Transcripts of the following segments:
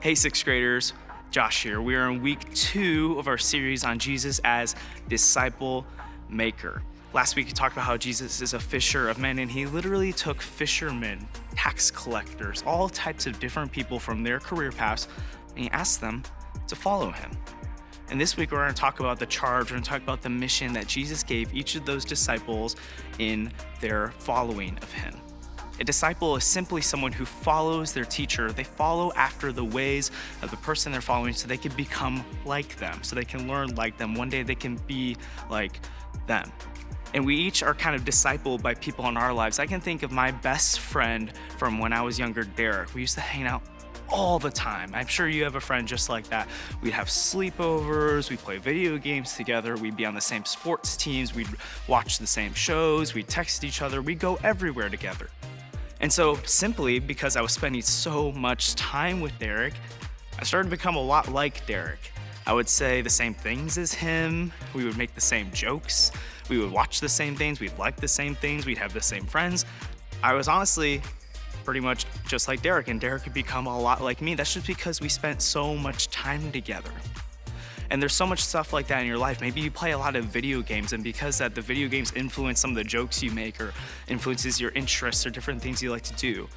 Hey, sixth graders, Josh here. We are in week 2 of our series on Jesus as disciple maker. Last week, we talked about how Jesus is a fisher of men, and he literally took fishermen, tax collectors, all types of different people from their career paths, and he asked them to follow him. And this week, we're going to talk about the charge, we're going to talk about the mission that Jesus gave each of those disciples in their following of him. A disciple is simply someone who follows their teacher. They follow after the ways of the person they're following so they can become like them, so they can learn like them. One day they can be like them. And we each are kind of discipled by people in our lives. I can think of my best friend from when I was younger, Derek. We used to hang out all the time. I'm sure you have a friend just like that. We'd have sleepovers, we'd play video games together, we'd be on the same sports teams, we'd watch the same shows, we'd text each other, we'd go everywhere together. And so simply because I was spending so much time with Derek, I started to become a lot like Derek. I would say the same things as him, we would make the same jokes, we would watch the same things, we'd like the same things, we'd have the same friends. I was honestly pretty much just like Derek, and Derek could become a lot like me. That's just because we spent so much time together. And there's so much stuff like that in your life. Maybe you play a lot of video games, and because that the video games influence some of the jokes you make or influences your interests or different things you like to do.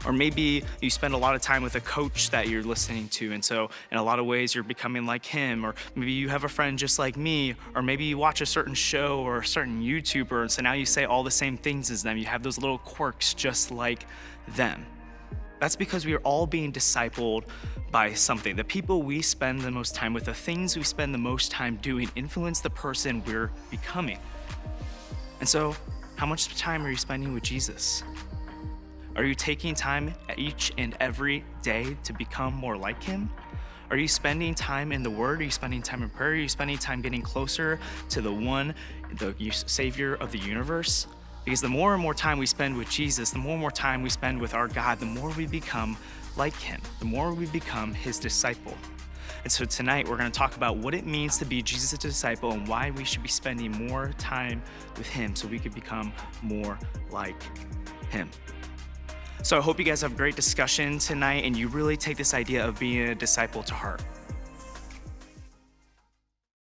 Or maybe you spend a lot of time with a coach that you're listening to, and so in a lot of ways you're becoming like him. Or maybe you have a friend just like me, or maybe you watch a certain show or a certain YouTuber, and so now you say all the same things as them. You have those little quirks just like them. That's because we are all being discipled by something. The people we spend the most time with, the things we spend the most time doing, influence the person we're becoming. And so, how much time are you spending with Jesus? Are you taking time each and every day to become more like him? Are you spending time in the Word? Are you spending time in prayer? Are you spending time getting closer to the one, the Savior of the universe? Because the more and more time we spend with Jesus, the more and more time we spend with our God, the more we become like him, the more we become his disciple. And so tonight we're going to talk about what it means to be Jesus' disciple and why we should be spending more time with him so we could become more like him. So I hope you guys have a great discussion tonight and you really take this idea of being a disciple to heart.